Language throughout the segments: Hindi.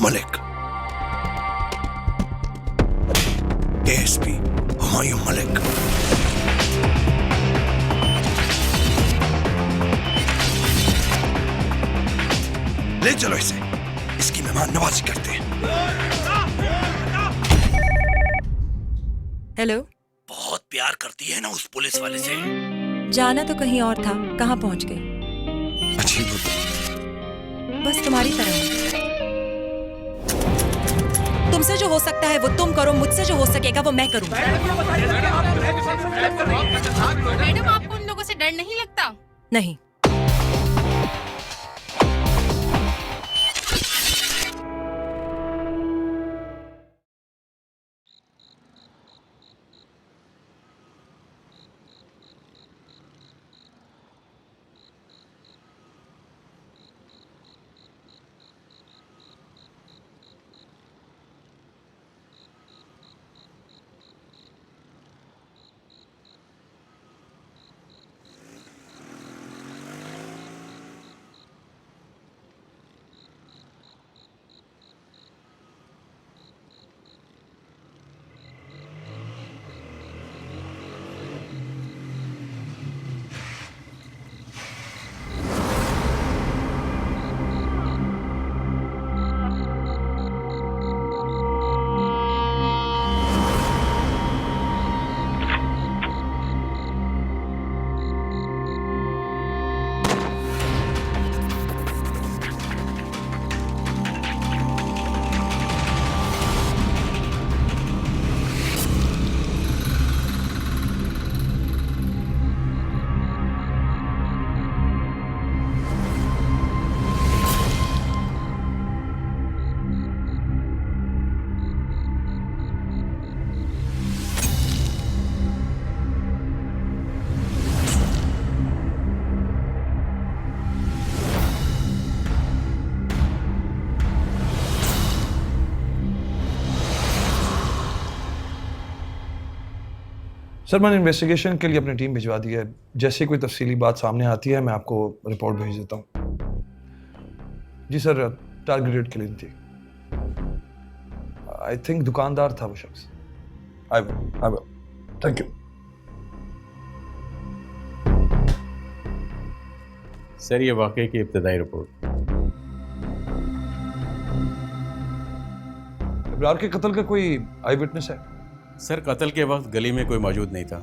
मलिक, एएसपी हुमायूं मलिक। ले चलो इसे, इसकी मेहमान नवाजी करते हैं। हेलो। बहुत प्यार करती है ना उस पुलिस वाले से। जाना तो कहीं और था, कहाँ पहुंच गई? अजीब, बस तुम्हारी तरह। तुमसे जो हो सकता है वो तुम करो, मुझसे जो हो सकेगा वो मैं करूँ। मैडम, आपको उन लोगों से डर नहीं लगता? नहीं। सर, मैंने इन्वेस्टिगेशन के लिए अपनी टीम भिजवा दी है। जैसे कोई तफसीली बात सामने आती है मैं आपको रिपोर्ट भेज देता हूँ। जी सर, टारगेटेड किलिंग थी। आई थिंक दुकानदार था वो शख्स। I will. Thank you sir. ये वाकई की इब्तदाई रिपोर्ट। इब्रार के कत्ल का कोई आई विटनेस है? सर, कत्ल के वक्त गली में कोई मौजूद नहीं था।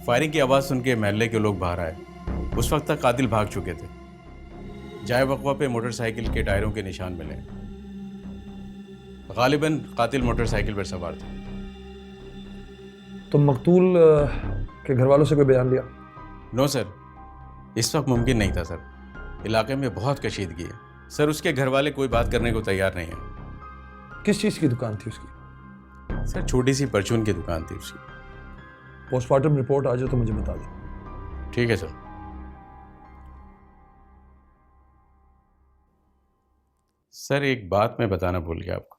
फायरिंग की आवाज़ सुन के महल्ले के लोग बाहर आए। उस वक्त तक कातिल भाग चुके थे। जाए वक़्वा पे मोटरसाइकिल के टायरों के निशान मिले। गालिबन कातिल मोटरसाइकिल पर सवार थे। तो मकतूल के घर वालों से कोई बयान लिया? नो सर, इस वक्त मुमकिन नहीं था सर। इलाके में बहुत कशीदगी है सर। उसके घर वाले कोई बात करने को तैयार नहीं है। किस चीज़ की दुकान थी उसकी? सर, छोटी सी परचून की दुकान थी उसकी। पोस्टमार्टम रिपोर्ट आ जाए तो मुझे बता दें। ठीक है सर। सर, एक बात मैं बताना भूल गया आपको।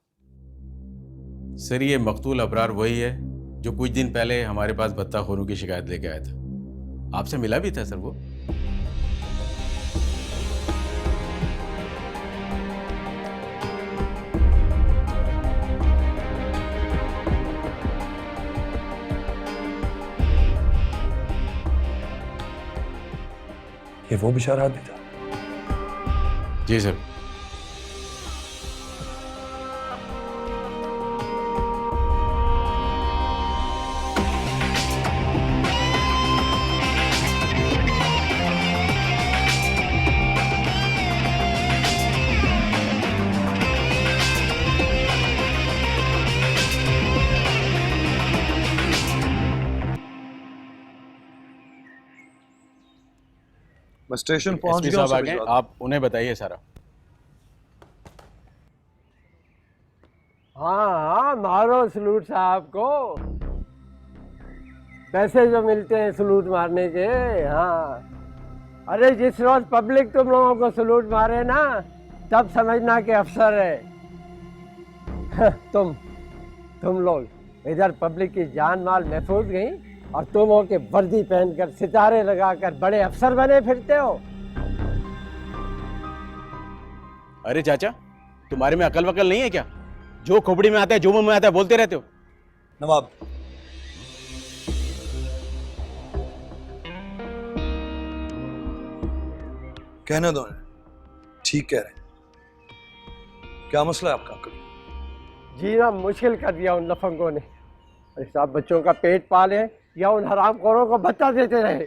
सर, ये मकतूल अबरार वही है जो कुछ दिन पहले हमारे पास बत्ताखोरों की शिकायत लेके आया था। आपसे मिला भी था सर वो। ये वो बेचारा आदमी था? जी सर। मैं स्टेशन पहुंच एसपी गया साहब आ गए, आप उन्हें बताइए सारा। हाँ, मारो सलूट साहब को। पैसे जो मिलते हैं सलूट मारने के। हाँ, अरे जिस रोज पब्लिक तुम लोगों को सलूट मारे ना, तब समझना कि अफसर है। तुम लोग इधर पब्लिक की जान माल महफूज गई और तुम हो के वर्दी पहनकर सितारे लगाकर बड़े अफसर बने फिरते हो। अरे चाचा, तुम्हारे में अकल वकल नहीं है क्या? जो खोपड़ी में आता है, जो मुंह में आता है, बोलते रहते हो। नवाब, कहने दो इन्हें। ठीक कह रहे हैं। क्या मसला है आपका अंकल? जीना मुश्किल कर दिया उन लफंगों ने। अरे साहब, बच्चों का पेट पाले या उन हरामखोरों को भत्ता देते रहे।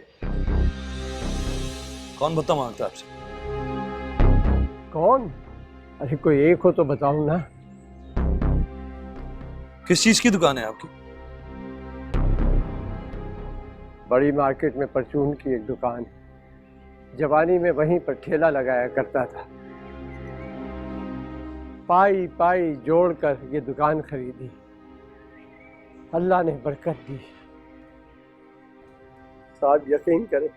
कौन भत्ता मांगता है आपसे? कौन? अरे कोई एक हो तो बताऊं ना। किस चीज की दुकान है आपकी? बड़ी मार्केट में परचून की एक दुकान। जवानी में वहीं पर ठेला लगाया करता था। पाई पाई जोड़कर ये दुकान खरीदी। अल्लाह ने बरकत दी। साहब यकीन करें,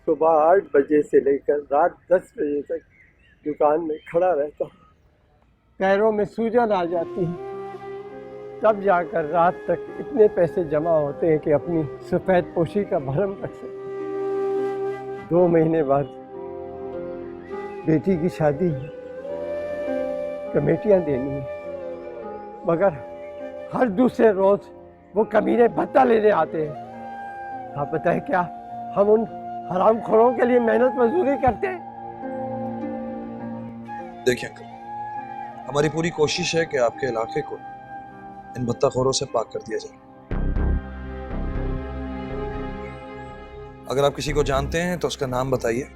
सुबह 8 बजे से लेकर रात 10 बजे तक दुकान में खड़ा रहता हूँ। पैरों में सूजन आ जाती है। तब जाकर रात तक इतने पैसे जमा होते हैं कि अपनी सफ़ेद पोशी का भरम रख सकें। 2 महीने बाद बेटी की शादी है, कमेटियां देनी है, मगर हर दूसरे रोज वो कमीने भत्ता लेने आते हैं। आप बताएं, क्या हम उन हरामखोरों के लिए मेहनत मजदूरी करते हैं? देखिए अंकल, हमारी पूरी कोशिश है कि आपके इलाके को इन भत्ताखोरों से पाक कर दिया जाए। अगर आप किसी को जानते हैं तो उसका नाम बताइए,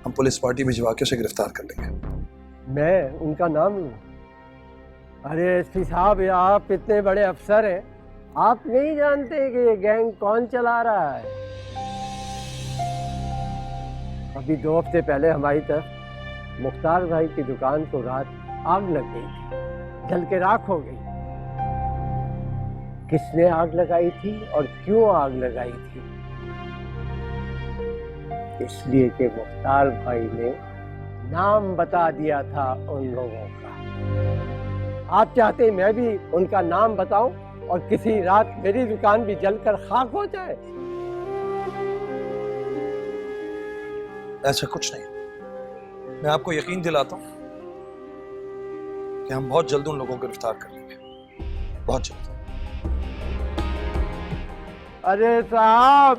हम पुलिस पार्टी भिजवा के उसे गिरफ्तार कर लेंगे। मैं उनका नाम लूँ? अरे एसपी साहब, ये आप इतने बड़े अफसर हैं, आप नहीं जानते कि ये गैंग कौन चला रहा है? अभी 2 हफ्ते पहले हमारी तरफ मुख्तार भाई की दुकान को रात आग लग गई थी, जल के राख हो गई। किसने आग लगाई थी और क्यों आग लगाई थी? इसलिए कि मुख्तार भाई ने नाम बता दिया था उन लोगों का। आप चाहते मैं भी उनका नाम बताऊं और किसी रात मेरी दुकान भी जलकर खाक हो जाए? ऐसा कुछ नहीं। मैं आपको यकीन दिलाता हूं कि हम बहुत जल्द उन लोगों को गिरफ्तार कर लेंगे, बहुत जल्द। अरे साहब,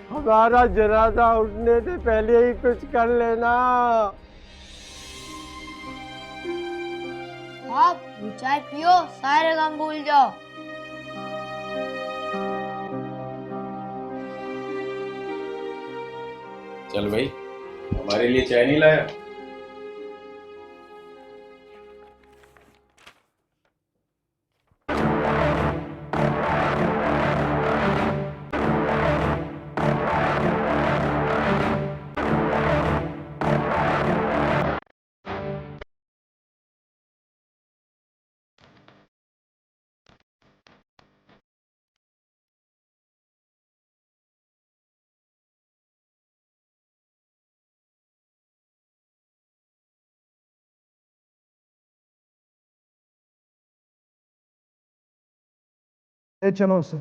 हमारा जनाजा उठने से पहले ही कुछ कर लेना। आप चाय पियो, सारे गम भूल जाओ। चल भाई, हमारे लिए चाय नहीं लाया? चलो उसे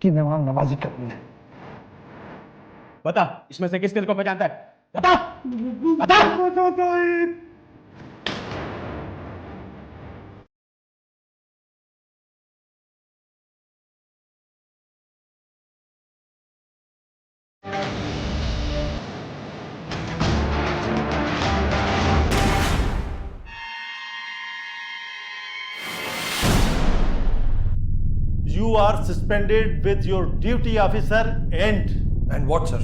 कि मेहमान नवाजी करनी है। बता, इसमें से किस किस को पहचानता है? बता, बता। You are suspended with your duty officer and what sir?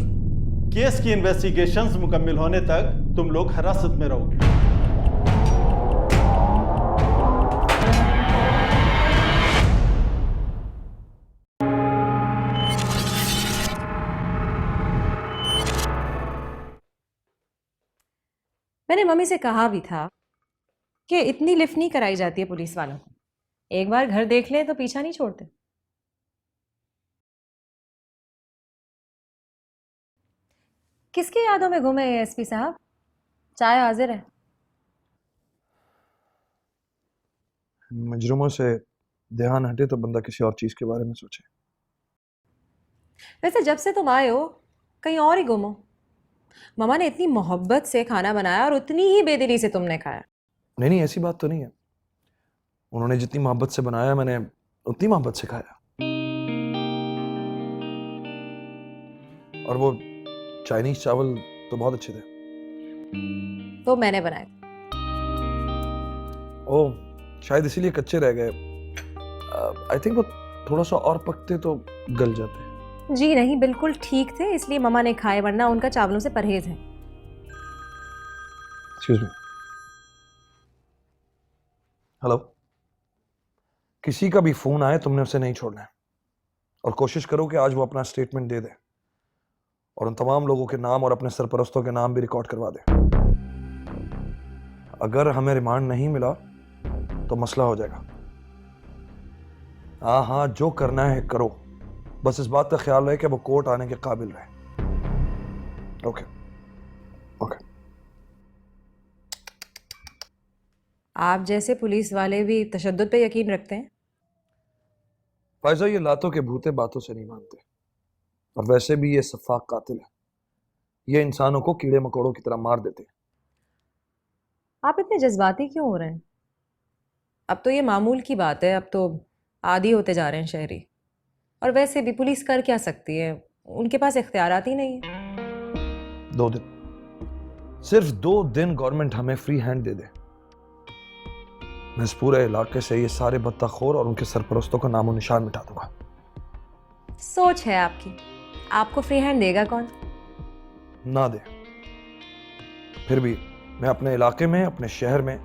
Case की इन्वेस्टिगेशंस मुकम्मल होने तक तुम लोग हिरासत में रहोगे। मैंने मम्मी से कहा भी था कि इतनी लिफ्ट नहीं कराई जाती है पुलिस वालों को। एक बार घर देख ले तो पीछा नहीं छोड़ते। किसकी यादों में घूमे हैं एसपी साहब? चाय हाजिर है। मजरूमों से ध्यान हटे तो बंदा किसी और चीज के बारे में सोचे। वैसे जब से तुम आए हो कहीं और ही गुम हो। मामा ने इतनी मोहब्बत से खाना बनाया और उतनी ही बेदिली से तुमने खाया। नहीं नहीं, ऐसी बात तो नहीं है। उन्होंने जितनी मोहब्बत से बनाया मैंने उतनी मोहब्बत से खाया। और वो चाइनीज चावल तो बहुत अच्छे थे। तो मैंने बनाए। ओ, शायद इसीलिए कच्चे रह गए। आई थिंक वो थोड़ा सा और पकते तो गल जाते। जी नहीं, बिल्कुल ठीक थे, इसलिए मम्मा ने खाए, वरना उनका चावलों से परहेज है। Excuse me. हेलो। किसी का भी फोन आए तुमने उसे नहीं छोड़ना है, और कोशिश करो कि आज वो अपना स्टेटमेंट दे दे, और उन तमाम लोगों के नाम और अपने सरपरस्तों के नाम भी रिकॉर्ड करवा दे। अगर हमें रिमांड नहीं मिला तो मसला हो जाएगा। हाँ हाँ, जो करना है करो, बस इस बात का ख्याल रहे कि वो कोर्ट आने के काबिल रहे। Okay okay. आप जैसे पुलिस वाले भी तशद्दुद पे यकीन रखते हैं? फायजा, ये लातों के भूते बातों से नहीं मानते, और वैसे भी ये सफाक कातिल है। ये इंसानों को कीड़े मकोड़ों की तरह मार देते हैं। आप इतने जज्बाती क्यों हो रहे हैं? अब तो ये मामूल की बात है, अब तो आदी होते जा रहे हैं शहरी। और वैसे भी पुलिस कर क्या सकती है, उनके पास इख्तियारात ही नहीं है। 2 दिन, सिर्फ 2 दिन गवर्नमेंट हमें फ्री हैंड दे दे, मैं इस पूरे इलाके से ये सारे बत्ताखोर और उनके सरपरस्तों का नामो निशान मिटा दूंगा। सोच है आपकी, आपको फ्री हैंड देगा कौन? ना दे, फिर भी मैं अपने इलाके में, अपने शहर में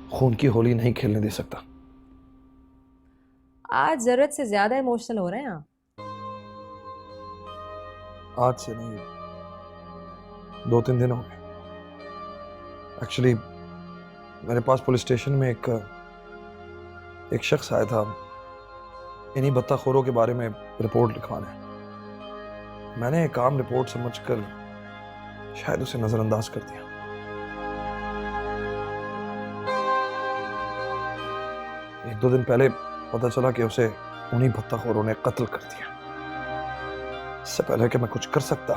खून की होली नहीं खेलने दे सकता। आज जरूरत से ज्यादा इमोशनल हो रहे हैं आप। आज से नहीं, 2-3 दिन हो गए। एक्चुअली मेरे पास पुलिस स्टेशन में एक शख्स आया था इन्हीं बत्ताखोरों के बारे में रिपोर्ट लिखवाने। मैंने एक आम रिपोर्ट समझकर शायद उसे नजरअंदाज कर दिया। एक दो दिन पहले पता चला कि उसे उन्हीं बत्ताखोरों ने कत्ल कर दिया। इससे पहले कि मैं कुछ कर सकता,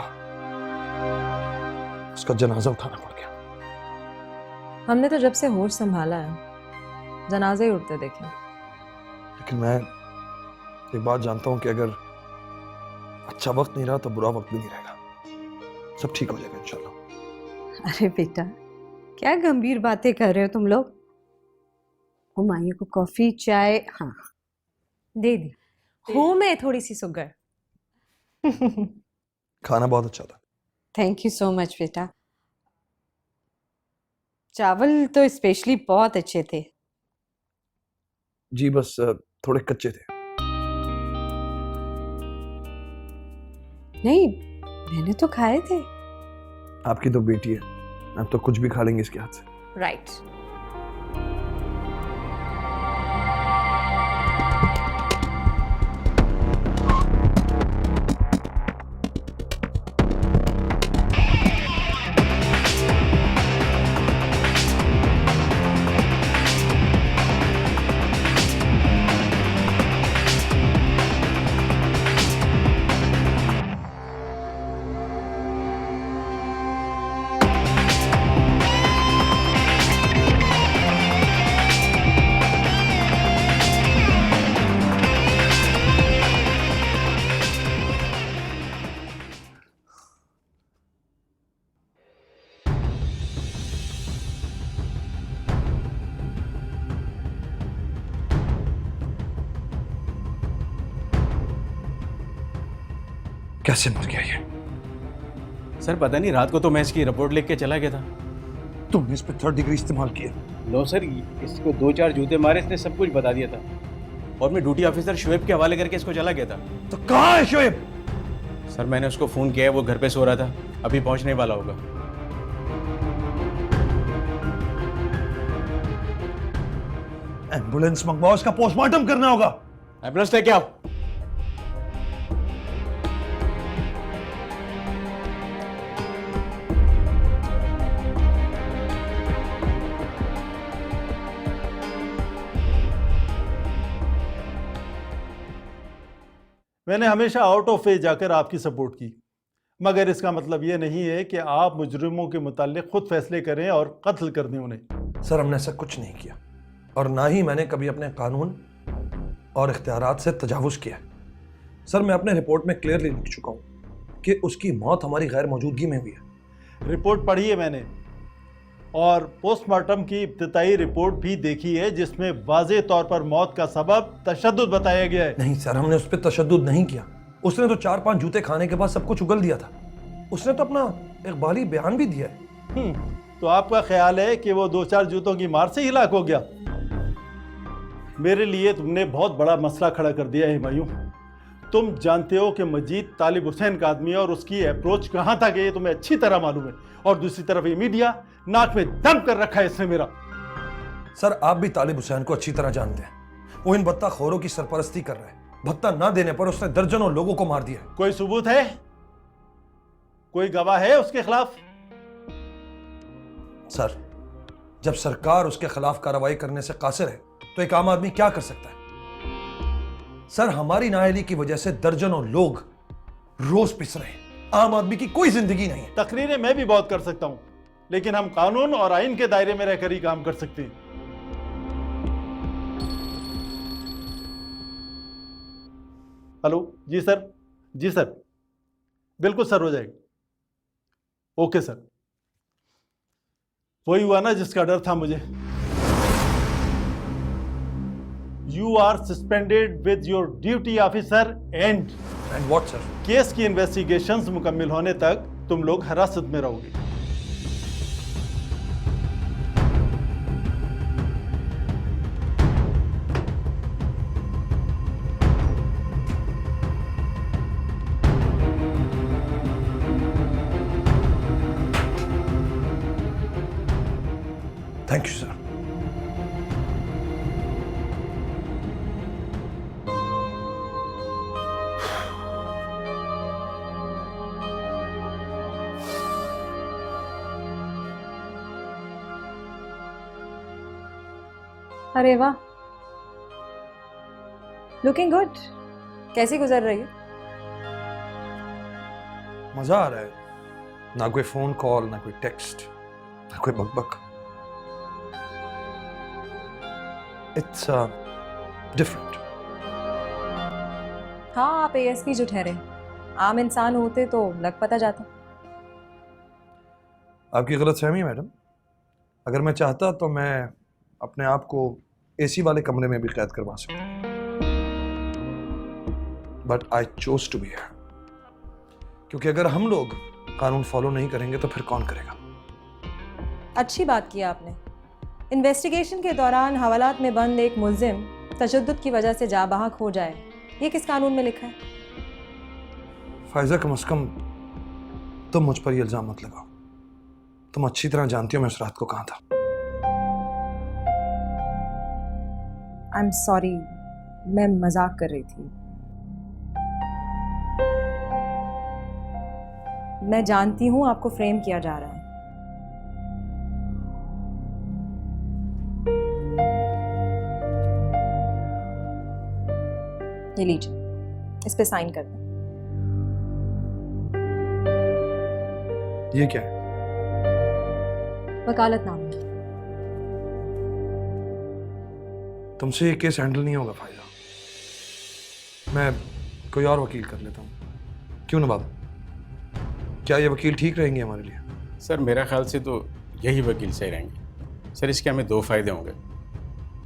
उसका जनाजा उठाना पड़ गया। हमने तो जब से होश संभाला है जनाजे ही उठते देखे। लेकिन मैं एक बात जानता हूं कि अगर अच्छा वक्त नहीं रहा तो बुरा वक्त भी नहीं रहेगा। सब ठीक हो जाएगा इंशाल्लाह। अरे बेटा, क्या गंभीर बातें कर रहे हो तुम लोग। हुमायूं को कॉफी चाय? हाँ दे दी। हूँ मैं थोड़ी सी सुगर। खाना बहुत अच्छा था। थैंक यू सो मच बेटा। चावल तो स्पेशली बहुत अच्छे थे। जी, बस थोड़े कच्चे थे। नहीं, मैंने तो खाए थे। आपकी तो बेटी है, आप तो कुछ भी खा लेंगे इसके हाथ से। राइट। कैसे मर गया ये? सर पता नहीं, रात को तो मैं इसकी रिपोर्ट लिख के चला गया था। तुमने इस पे 3rd डिग्री इस्तेमाल किया? नो सर, इसको 2-4 जूते मारे, इसने सब कुछ बता दिया था, और मैं ड्यूटी ऑफिसर शुएब के हवाले करके इसको चला गया था। तो कहाँ है शुएब? सर मैंने उसको फोन किया है, वो घर पे सो रहा था, अभी पहुंचने वाला होगा। एम्बुलेंस मंगवाओ, इसका पोस्टमार्टम करना होगा। एम्बुलेंस लेके आओ। मैंने हमेशा आउट ऑफ वे जाकर आपकी सपोर्ट की, मगर इसका मतलब ये नहीं है कि आप मुजरिमों के मुताल्लिक खुद फैसले करें और कत्ल कर दें उन्हें। सर हमने ऐसा कुछ नहीं किया और ना ही मैंने कभी अपने कानून और इख्तियारात से तजावुज किया है। सर मैं अपने रिपोर्ट में क्लियरली लिख चुका हूं कि उसकी मौत हमारी गैर मौजूदगी में हुई है। रिपोर्ट पढ़ी है मैंने और पोस्टमार्टम की इब्तिदाई रिपोर्ट भी देखी है जिसमें वाज़ेह तौर पर मौत का सबब तशद्दुद बताया गया है। नहीं सर, हमने उस पर तशद्दुद नहीं किया। उसने तो 4-5 जूते खाने के बाद सब कुछ उगल दिया था। उसने तो अपना इकबाली बयान भी दिया है। तो आपका ख्याल है कि वो 2-4 जूतों की मार से हिलाक हो गया? मेरे लिए तुमने बहुत बड़ा मसला खड़ा कर दिया है हुमायूं। तुम जानते हो कि मजीद तालिब हुसैन का आदमी है और उसकी अप्रोच कहाँ तक है ये तुम्हें अच्छी तरह मालूम है। और दूसरी तरफ ये मीडिया नाक में दम कर रखा है इसने मेरा। सर आप भी तालिब हुसैन को अच्छी तरह जानते हैं। वो इन बत्ताखोरों की सरपरस्ती कर रहा है। भत्ता ना देने पर उसने दर्जनों लोगों को मार दिया है। कोई सबूत है? कोई गवाह है उसके खिलाफ? सर जब सरकार उसके खिलाफ कार्रवाई करने से कासिर है तो एक आम आदमी क्या कर सकता है? सर हमारी नाअहली की वजह से दर्जनों लोग रोज पिस रहे हैं। आम आदमी की कोई जिंदगी नहीं है। तकरीरें मैं भी बहुत कर सकता हूं, लेकिन हम कानून और आइन के दायरे में रहकर ही काम कर सकते हैं। हेलो, जी सर। जी सर, बिल्कुल सर, हो जाएगा। Okay sir. वही हुआ ना जिसका डर था मुझे। You are suspended with your duty officer and what sir? Case की इन्वेस्टिगेशंस मुकम्मल होने तक तुम लोग हिरासत में रहोगे। Thank you sir. अरे वाह, लुकिंग गुड। कैसी गुजर रही है? मजा आ रहा है। ना कोई फोन कॉल, ना कोई टेक्स्ट, ना कोई बकबक। It's different. हाँ, आप एएसपी जो ठहरे, आम इंसान होते तो लग पता जाता। आपकी गलतफहमी मैडम। अगर मैं चाहता तो मैं अपने आप को एसी वाले कमरे में भी कैद करवा सकता, but I chose to be here. क्योंकि अगर हम लोग कानून फॉलो नहीं करेंगे तो फिर कौन करेगा? अच्छी बात की आपने। इन्वेस्टिगेशन के दौरान हवालात में बंद एक मुल्जिम तशद्दुद की वजह से जा बहक हो जाए, ये किस कानून में लिखा है? फायजा, कम से कम तुम मुझ पर ये इल्जाम मत लगाओ। तुम अच्छी तरह जानती हो मैं उस रात को कहां था। आई एम सॉरी, मैं मजाक कर रही थी। मैं जानती हूं आपको फ्रेम किया जा रहा है। ये लीजिए, इस पे साइन कर दें। ये क्या है? वकालतनामा। तुमसे ये केस हैंडल नहीं होगा फायदा। मैं कोई और वकील कर लेता हूँ। क्यों नवाब, क्या ये वकील ठीक रहेंगे हमारे लिए? सर मेरा ख्याल से तो यही वकील सही रहेंगे। सर इसके हमें 2 फायदे होंगे।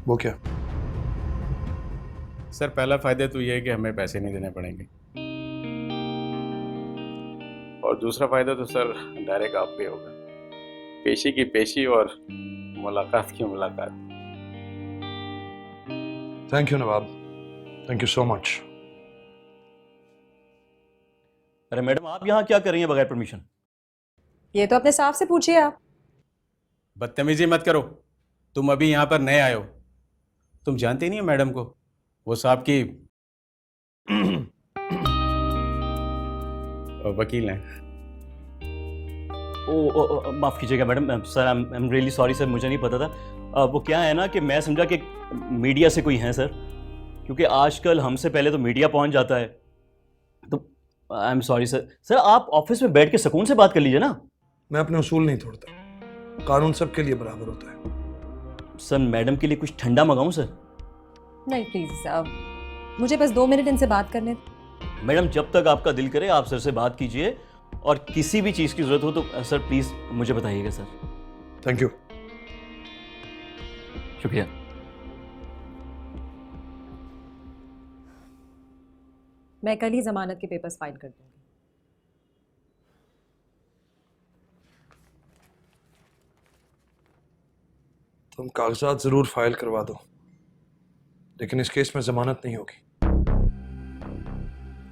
वो क्या? सर पहला फायदा तो ये है कि हमें पैसे नहीं देने पड़ेंगे, और दूसरा फायदा तो सर डायरेक्ट आप पे होगा। पेशी की पेशी और मुलाकात की मुलाकात। Thank you Nawab, thank you so much. अरे मैडम, आप यहाँ क्या कर रही हैं बगैर परमिशन? ये तो अपने साहब से पूछिए आप। बदतमीजी मत करो, तुम अभी यहाँ पर नए आए हो। तुम जानते नहीं हो मैडम को, वो साहब की वकील हैं। ओ माफ़ कीजिएगा madam, sir I am really sorry sir, मुझे नहीं पता था। वो क्या है ना कि मैं समझा कि मीडिया से कोई हैं सर, क्योंकि आजकल हमसे पहले तो मीडिया पहुंच जाता है। तो I am sorry sir. Sir आप ऑफिस में बैठ के सुकून से बात कर लीजिए ना। मैं अपने उसूल नहीं तोड़ता। कानून सबके लिए बराबर होता है। सर मैडम के लिए कुछ ठंडा मंगाऊं सर? नहीं प्लीज़, मुझे बस 2 मिनट इनसे बात करने। मैडम जब तक आपका दिल करे आप सर से बात कीजिए, और किसी भी चीज़ की ज़रूरत हो तो सर प्लीज़ मुझे बताइएगा सर। Thank you. शुक्रिया। मैं कल ही जमानत के पेपर्स फाइल कर दूंगी। तुम कागजात जरूर फाइल करवा दो, लेकिन इस केस में जमानत नहीं होगी।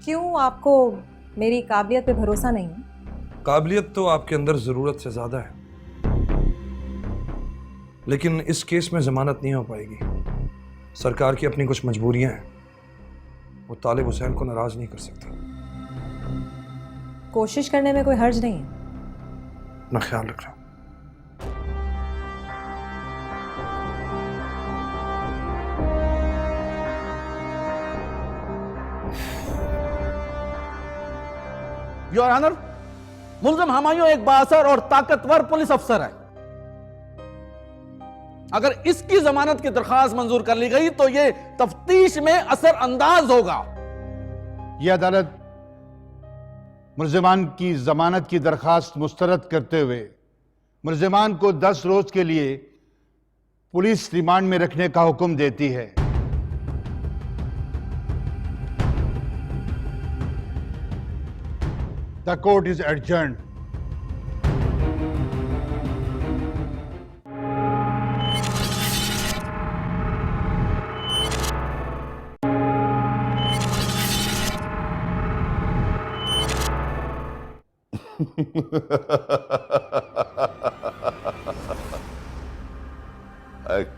क्यों, आपको मेरी काबिलियत पे भरोसा नहीं है? काबिलियत तो आपके अंदर जरूरत से ज्यादा है, लेकिन इस केस में जमानत नहीं हो पाएगी। सरकार की अपनी कुछ मजबूरियां हैं, वो तालिब हुसैन को नाराज नहीं कर सकती। कोशिश करने में कोई हर्ज नहीं है। अपना ख्याल रखना। योर ऑनर, मुलजिम हमायूं एक बाअसर और ताकतवर पुलिस अफसर है। अगर इसकी जमानत की दरखास्त मंजूर कर ली गई तो यह तफ्तीश में असर अंदाज होगा। यह अदालत मुलजिमान की जमानत की दरखास्त मुस्तरद करते हुए मुलजिमान को 10 रोज के लिए पुलिस रिमांड में रखने का हुक्म देती है। The court is adjourned.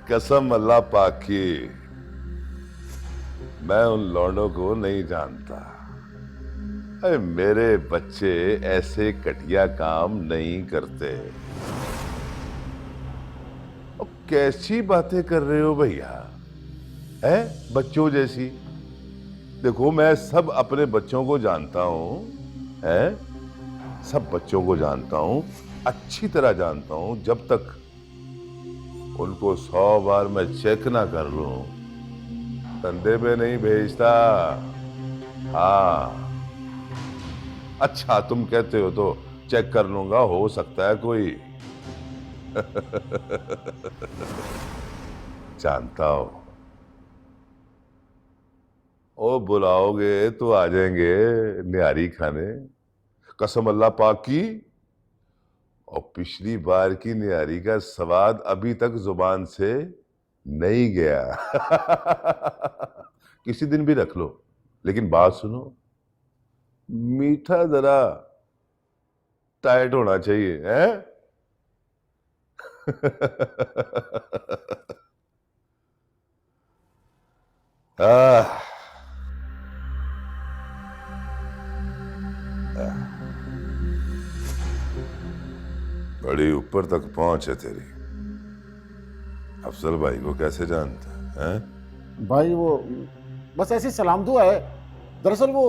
कसम अल्लाह पाक की, मैं उन लौंडों को नहीं जानता। अरे मेरे बच्चे ऐसे घटिया काम नहीं करते। अब कैसी बातें कर रहे हो भैया, है बच्चों जैसी? देखो मैं सब अपने बच्चों को जानता हूं, है सब बच्चों को जानता हूं, अच्छी तरह जानता हूं। जब तक उनको 100 बार मैं चेक ना कर लूं, कंधे पे नहीं भेजता। हाँ अच्छा, तुम कहते हो तो चेक कर लूंगा, हो सकता है कोई जानता हो। ओ बुलाओगे तो आ जाएंगे निहारी खाने, कसम अल्लाह पाक की। और पिछली बार की निहारी का स्वाद अभी तक जुबान से नहीं गया किसी दिन भी रख लो, लेकिन बात सुनो, मीठा जरा टाइट होना चाहिए, है? बड़ी ऊपर तक पहुंच है तेरी। अफजल भाई को कैसे जानता है? भाई वो बस ऐसी सलाम दुआ है। दरअसल वो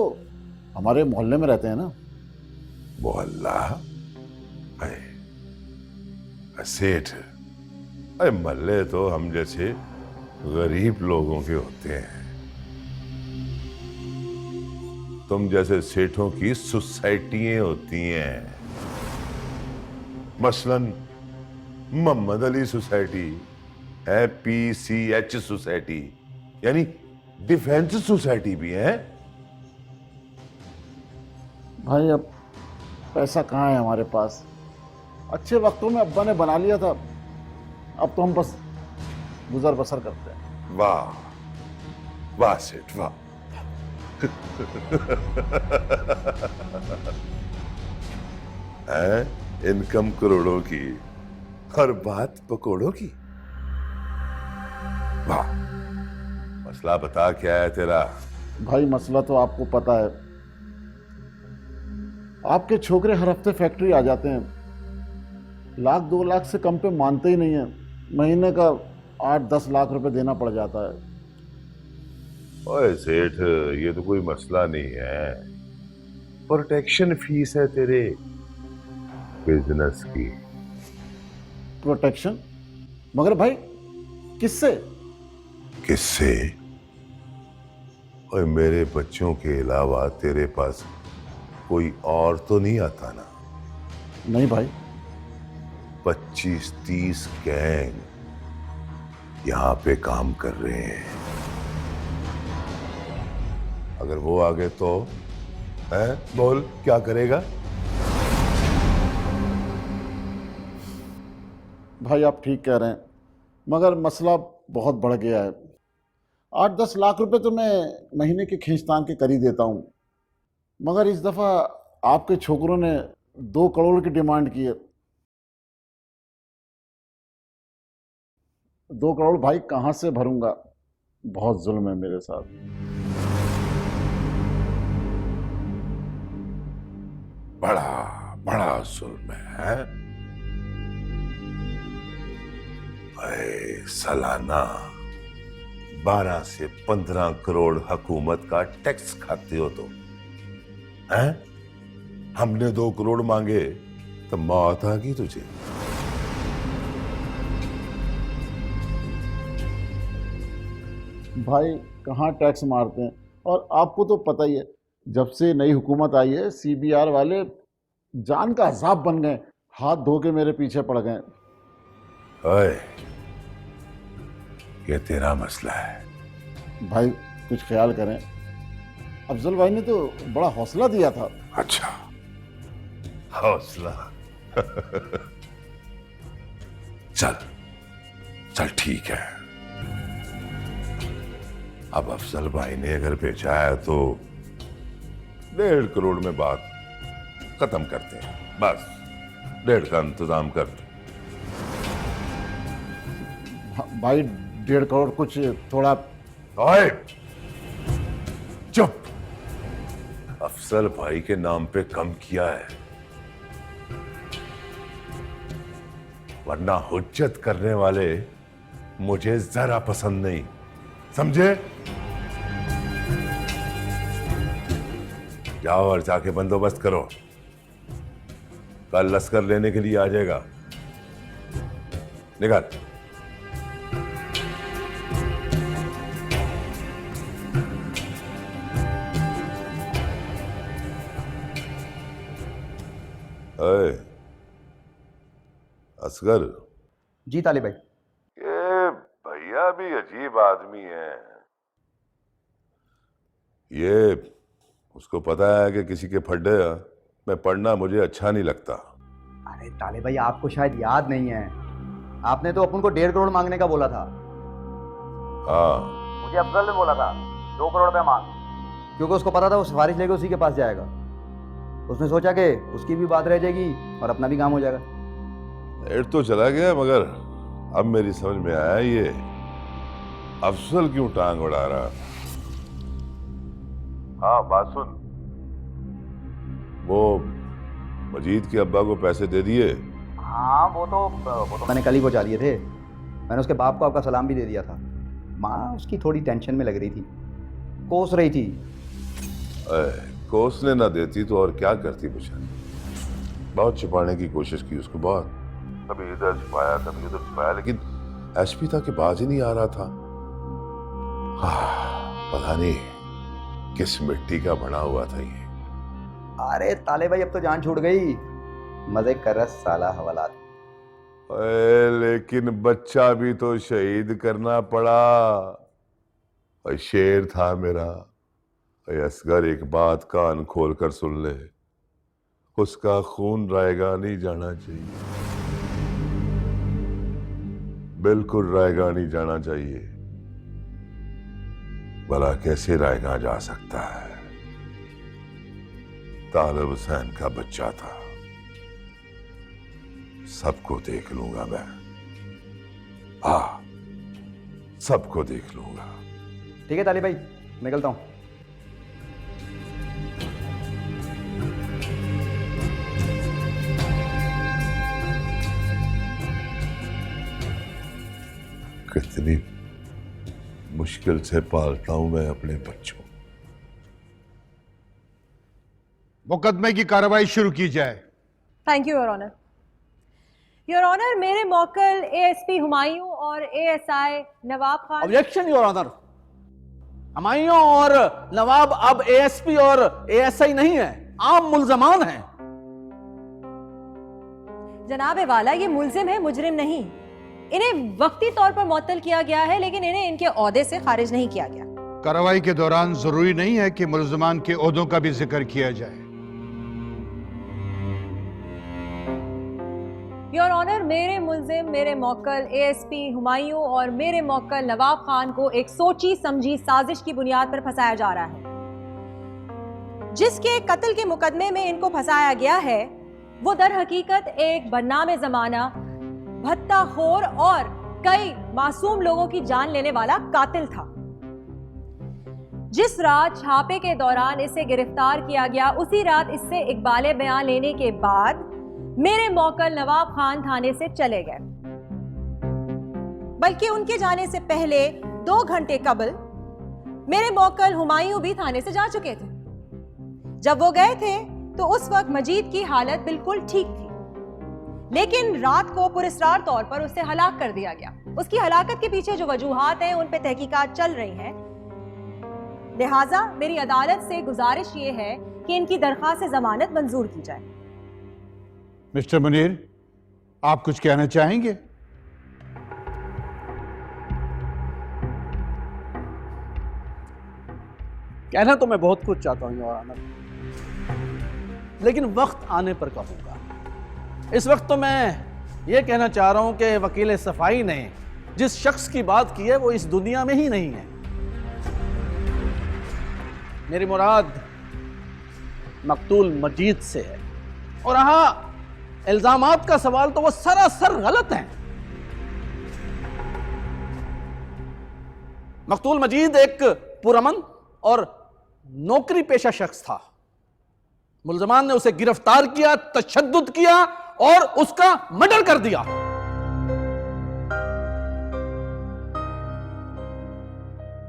हमारे मोहल्ले में रहते हैं ना। मोहल्ला? सेठ? अरे मोहल्ले तो हम जैसे गरीब लोगों के होते हैं। तुम जैसे सेठों की सोसाइटियां होती हैं, मसलन मोहम्मद अली सोसाइटी है, PCH सोसाइटी, यानी डिफेंस सोसाइटी भी है। भाई अब पैसा कहाँ है हमारे पास? अच्छे वक्तों में अब्बा ने बना लिया था, अब तो हम बस गुजर बसर करते हैं। वाह वाह सेठ वाह है इनकम करोड़ों की और बात पकोड़ों की। वाह, मसला बता क्या है तेरा? भाई मसला तो आपको पता है, आपके छोकरे हर हफ्ते फैक्ट्री आ जाते हैं, 1-2 लाख से कम पे मानते ही नहीं है। महीने का 8-10 लाख रुपए देना पड़ जाता है। ओए सेठ, ये तो कोई मसला नहीं है, प्रोटेक्शन फीस है तेरे बिजनेस की। प्रोटेक्शन? मगर भाई किससे? किससे? और मेरे बच्चों के अलावा तेरे पास कोई और तो नहीं आता ना? नहीं भाई। 25-30 गैंग यहां पे काम कर रहे हैं। अगर वो आ गए तो है, बोल क्या करेगा? भाई आप ठीक कह रहे हैं, मगर मसला बहुत बढ़ गया है। 8-10 लाख रुपए तो मैं महीने के खींचतान के कर ही देता हूं, मगर इस दफा आपके छोकरों ने 2 करोड़ की डिमांड की है। 2 करोड़ भाई कहां से भरूंगा? बहुत जुल्म है मेरे साथ। बड़ा बड़ा जुल्म है। सालाना 12 से 15 करोड़ हुकूमत का टैक्स खाते हो तुम, हैं? हमने 2 करोड़ मांगे तो मौत आ गई तुझे। भाई कहाँ टैक्स मारते हैं, और आपको तो पता ही है, जब से नई हुकूमत आई है CBR वाले जान का अजाब बन गए, हाथ धो के मेरे पीछे पड़ गए। ओए, ये तेरा मसला है। भाई कुछ ख्याल करें, अफजल भाई ने तो बड़ा हौसला दिया था। अच्छा, हौसला। चल चल ठीक है, अब अफजल भाई ने अगर भेजा है तो 1.5 करोड़ में बात खत्म करते हैं। बस 1.5 का इंतजाम कर दो। भाई 1.5 करोड़ कुछ थोड़ा। ओए चुप, अफजल भाई के नाम पे कम किया है, वरना हुज्जत करने वाले मुझे जरा पसंद नहीं, समझे? जाओ और जाके बंदोबस्त करो, कल लश्कर लेने के लिए आ जाएगा। निकाल। अरे असगर। जी तालिब भाई। ये भैया भी अजीब आदमी है। ये उसको पता है कि किसी के फड्डे में पढ़ना मुझे अच्छा नहीं लगता। अरे तालिब भाई, आपको शायद याद नहीं है, आपने तो अपन को 1.5 करोड़ मांगने का बोला था। हाँ, मुझे अफजल ने बोला था 2 करोड़ रुपए मांग, क्योंकि उसको पता था वो सिफारिश लेके उसी के पास जाएगा। उसने सोचा कि उसकी भी बात रह जाएगी और अपना भी काम हो जाएगा। एड तो चला गया, मगर अब मेरी समझ में आया ये अफजल क्यों टांग उड़ा रहा। हाँ बात सुन, वो मजीद के अब्बा को पैसे दे दिए? हाँ वो तो मैंने कल ही पहुंचा दिए थे। मैंने उसके बाप को आपका सलाम भी दे दिया था। माँ उसकी थोड़ी टेंशन में लग रही थी, कोस रही थी। कोसने ना देती तो और क्या करती बेचारी। बहुत छुपाने की कोशिश की उसको, बहुत, कभी इधर छुपाया कभी उधर छुपाया, लेकिन एसपी था कि बाज ही नहीं आ रहा था। पता नहीं किस मिट्टी का बना हुआ था ये। अरे ताले भाई अब तो जान छूट गई, मजे कर रहा साला हवालात। लेकिन बच्चा भी तो शहीद करना पड़ा। और शेर था मेरा। असगर एक बात कान खोल कर सुन ले, उसका खून रायगा नहीं जाना चाहिए, बिल्कुल रायगा नहीं जाना चाहिए। भला कैसे रायगा जा सकता है? तालिब हुसैन का बच्चा था। सबको देख लूंगा मैं, हाँ सबको देख लूंगा। ठीक है तालिब भाई, निकलता हूं। कितनी मुश्किल से पालता हूं मैं अपने बच्चों। मुकदमे की कार्रवाई शुरू की जाए। Thank you your honour. Your honour, मेरे मौकल एएसपी हुमायूं और ASI Nawab Khan. Objection your honour, Humayun और नवाब अब एएसपी और एएसआई नहीं है, आम मुल्जमान हैं। जनाब वाला, ये मुल्जिम है, मुजरिम नहीं। इन्हें वक्ती तौर पर मुअत्तल किया गया है, लेकिन इन्हें इनके ओहदे से खारिज नहीं किया गया। कार्रवाई के दौरान जरूरी नहीं है कि मुल्जमान के ओहदों का भी जिक्र किया जाए। योर ऑनर, मेरे मुल्जिम, मेरे मौकल एएसपी हुमायूं और मेरे मौकल नवाब खान को एक सोची समझी साजिश की बुनियाद पर फंसाया जा रहा है। जिसके कत्ल के मुकदमे में इनको फंसाया गया है वो दर हकीकत एक बदनाम जमाना, भत्ताखोर और कई मासूम लोगों की जान लेने वाला कातिल था। जिस रात छापे के दौरान इसे गिरफ्तार किया गया, उसी रात इससे इकबाल बयान लेने के बाद मेरे मौकल नवाब खान थाने से चले गए। बल्कि उनके जाने से पहले 2 घंटे कबल मेरे मौकल हुमायूं भी थाने से जा चुके थे। जब वो गए थे तो उस वक्त मजीद की हालत बिल्कुल ठीक थी, लेकिन रात को पुरस्रार तौर पर उसे हलाक कर दिया गया। उसकी हलाकत के पीछे जो वजूहात हैं उन पे तहकीकात चल रही हैं। लिहाजा मेरी अदालत से गुजारिश ये है कि इनकी दरख्वास्त जमानत मंजूर की जाए। मिस्टर मुनीर, आप कुछ कहना चाहेंगे? कहना तो मैं बहुत कुछ चाहता हूं योर ऑनर, लेकिन वक्त आने पर कहूंगा। इस वक्त तो मैं ये कहना चाह रहा हूं कि वकील सफाई ने जिस शख्स की बात की है वो इस दुनिया में ही नहीं है। मेरी मुराद मकतूल मजीद से है, और हाँ, इल्जामात का सवाल तो वो सरासर गलत है। मकतूल मजीद एक पुरअमन और नौकरी पेशा शख्स था। मुल्जमान ने उसे गिरफ्तार किया, तशद्दुद किया और उसका मर्डर कर दिया।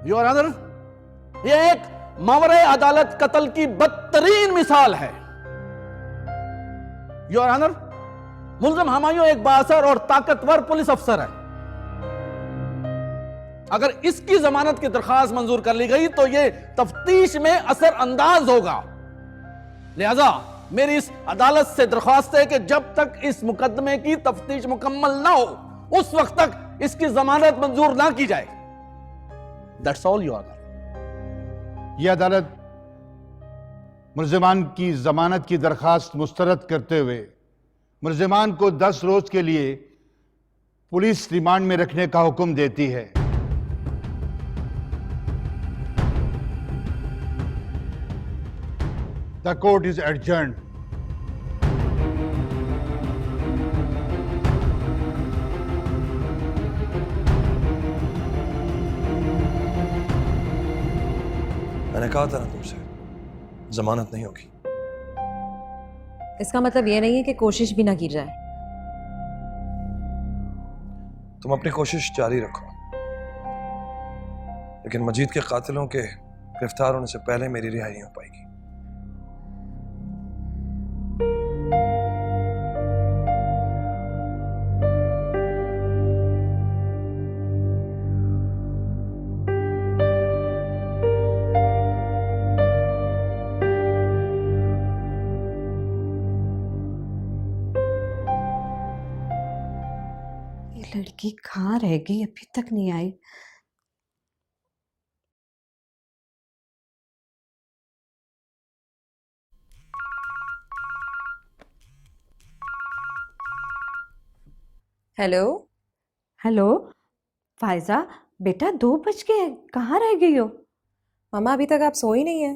योर ऑनर, यह एक मावरे अदालत कत्ल की बदतरीन मिसाल है। योर ऑनर, मुल्जिम हुमायूं एक बाअसर और ताकतवर पुलिस अफसर है। अगर इसकी जमानत की दरखास्त मंजूर कर ली गई तो यह तफ्तीश में असर अंदाज होगा। लिहाजा मेरी इस अदालत से दरख्वास्त है कि जब तक इस मुकदमे की तफ्तीश मुकम्मल ना हो उस वक्त तक इसकी जमानत मंजूर ना की जाए। That's all your honour. यह अदालत मुल्जिमान की जमानत की दरखास्त मुस्तरद करते हुए मुल्जिमान को 10 रोज के लिए पुलिस रिमांड में रखने का हुक्म देती है। The court is adjourned. मैंने कहा था ना तुमसे, जमानत नहीं होगी। इसका मतलब ये नहीं है कि कोशिश भी ना की जाए। तुम अपनी कोशिश जारी रखो, लेकिन मजीद के कातिलों के गिरफ्तार होने से पहले मेरी रिहाई नहीं हो पाएगी। लड़की कहाँ रह गई, अभी तक नहीं आई। हेलो हेलो फायजा, बेटा 2 बज गए, कहाँ रह गई हो? मामा, अभी तक आप सोई नहीं है?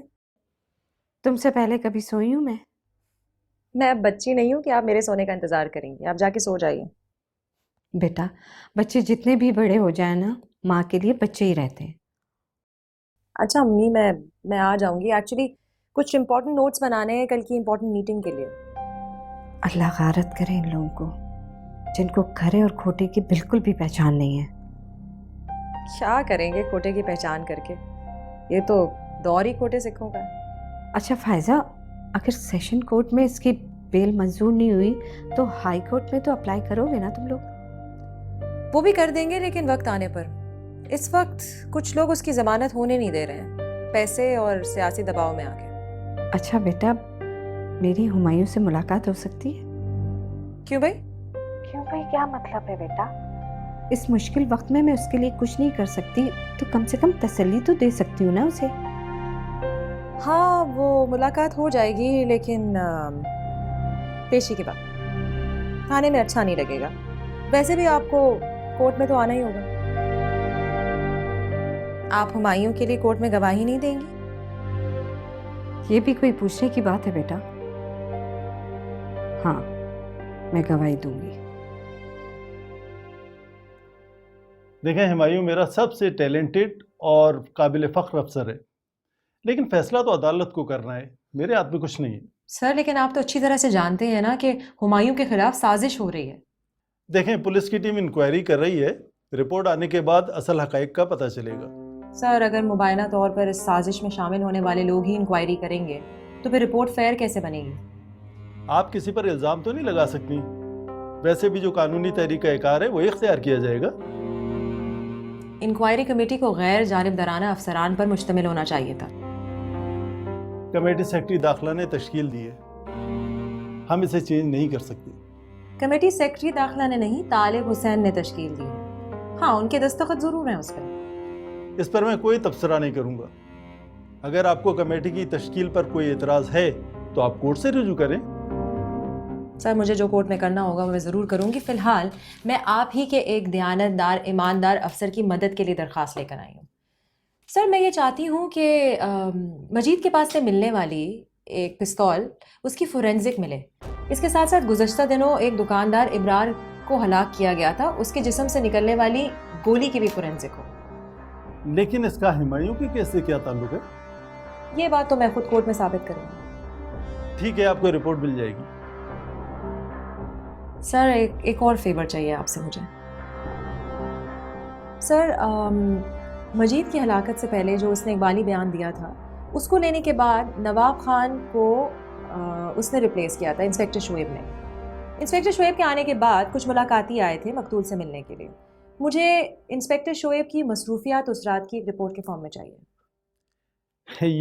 तुमसे पहले कभी सोई हूँ मैं अब बच्ची नहीं हूँ कि आप मेरे सोने का इंतजार करेंगे। आप जाके सो जाइए। बेटा, बच्चे जितने भी बड़े हो जाए ना, माँ के लिए बच्चे ही रहते हैं। अच्छा अम्मी, मैं आ जाऊंगी। एक्चुअली कुछ इम्पोर्टेंट नोट्स बनाने हैं कल की इम्पोर्टेंट मीटिंग के लिए। अल्लाह गारत करे इन लोगों को, जिनको खरे और खोटे की बिल्कुल भी पहचान नहीं है। क्या करेंगे खोटे की पहचान करके, ये तो दौर ही खोटे सिखों का है। अच्छा फायजा, अगर सेशन कोर्ट में इसकी बेल मंजूर नहीं हुई तो हाई कोर्ट में तो अप्लाई करोगे ना तुम लोग? वो भी कर देंगे, लेकिन वक्त आने पर। इस वक्त कुछ लोग उसकी जमानत होने नहीं दे रहे हैं, पैसे और सियासी दबाव में आके। अच्छा बेटा, मेरी हुमायूं से मुलाकात हो सकती है? क्यों भाई? क्यों भाई क्या मतलब है बेटा? इस मुश्किल वक्त में मैं उसके लिए कुछ नहीं कर सकती तो कम से कम तसल्ली तो दे सकती हूँ ना उसे। हाँ, वो मुलाकात हो जाएगी, लेकिन पेशी के बाद। थाने में अच्छा नहीं लगेगा। वैसे भी आपको कोर्ट में तो आना ही होगा। आप हुमायूं के लिए कोर्ट में गवाही नहीं देंगी? ये भी कोई पूछने की बात है बेटा? हाँ, मैं गवाही दूंगी। देखें हुमायूं मेरा सबसे टैलेंटेड और काबिल फ़ख्र अफसर है, लेकिन फैसला तो अदालत को करना है, मेरे हाथ में कुछ नहीं है। सर, लेकिन आप तो अच्छी तरह से जानते हैं ना कि हुमायूं के खिलाफ साजिश हो रही है। देखें पुलिस की टीम इंक्वायरी कर रही है, रिपोर्ट आने के बाद असल हकाइक का पता चलेगा। सर, अगर मुबायना तौर पर इस साजिश में शामिल होने वाले लोग ही इंक्वायरी करेंगे तो फिर रिपोर्ट फेयर कैसे बनेगी? आप किसी पर इल्ज़ाम तो नहीं लगा सकती। वैसे भी जो कानूनी तरीक़ाकार है वो इख्तियार किया जाएगा। इंक्वायरी कमेटी को गैर जानिबदाराना अफसरान पर मुश्तमिल होना चाहिए था। कमेटी सेक्रेटरी दाखिला ने तश्कील दी है, हम इसे चेंज नहीं कर सकते। कमेटी सेक्रेटरी दाखिला ने नहीं, तालिब हुसैन ने तश्कील दी है। हाँ, उनके दस्तखत जरूर हैं उस पर। इस पर मैं कोई तबसरा नहीं करूंगा। अगर आपको कमेटी की तश्कील पर कोई एतराज़ है तो आप कोर्ट से रुजू करें। सर, मुझे जो कोर्ट में करना होगा वो मैं ज़रूर करूँगी। फ़िलहाल मैं आप ही के एक दयानतदार ईमानदार अफसर की मदद के लिए दरख्वास्त लेकर आई हूँ। सर, मैं ये चाहती हूँ कि मजीद के पास से मिलने वाली एक पिस्तौल, उसकी फोरेंसिक मिले। इसके साथ साथ गुज़श्ता दिनों एक दुकानदार इब्रार को हलाक किया गया था, उसके जिस्म से निकलने वाली गोली की भी फोरेंसिक हो। लेकिन इसका हुमायूं के केस से क्या ताल्लुक है? ये बात तो मैं खुद कोर्ट में साबित करूँगी। ठीक है, आपको रिपोर्ट मिल जाएगी। सर, एक और फेवर चाहिए आपसे मुझे। सर, मजीद की हलाकत से पहले जो उसने इकबाली बयान दिया था, उसको लेने के बाद नवाब खान को उसने रिप्लेस किया था इंस्पेक्टर शुएब ने। इंस्पेक्टर शुएब के आने के बाद कुछ मुलाकाती आए थे मकतूल से मिलने के लिए। मुझे इंस्पेक्टर शुएब की मसरूफियात उसरात की एक रिपोर्ट के फॉर्म में चाहिए।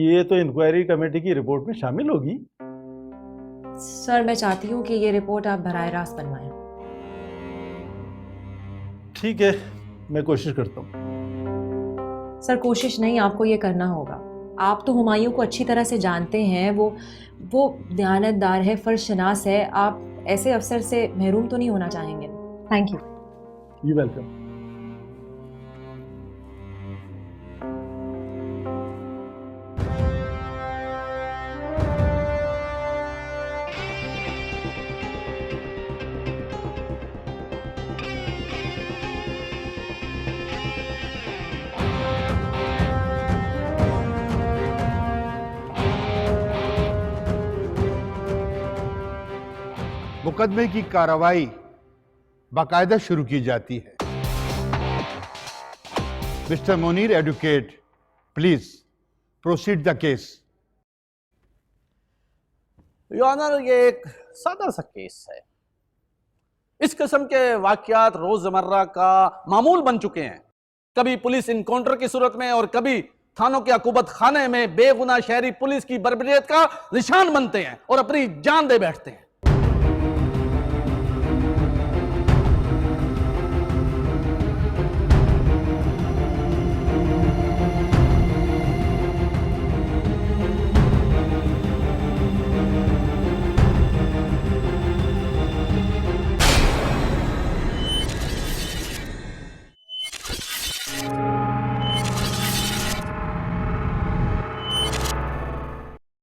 ये तो इंक्वायरी कमेटी की रिपोर्ट में शामिल होगी। सर, मैं चाहती हूँ कि ये रिपोर्ट आप बराह रास्त बनवाएं। ठीक है, मैं कोशिश करता हूँ। सर, कोशिश नहीं, आपको ये करना होगा। आप तो हुमायूं को अच्छी तरह से जानते हैं, वो दयानतदार है, फर्शनास है। आप ऐसे अफसर से महरूम तो नहीं होना चाहेंगे। Thank you. You welcome. मुकदमे की कार्रवाई बाकायदा शुरू की जाती है। Mister Munir advocate, please proceed the case. Your honour, ये एक सादा सा केस है। इस किस्म के वाकयात रोजमर्रा का मामूल बन चुके हैं। कभी पुलिस इनकाउंटर की सूरत में और कभी थानों के अकूबत खाने में बेगुनाह शहरी पुलिस की बर्बरियत का निशान बनते हैं और अपनी जान दे बैठते हैं।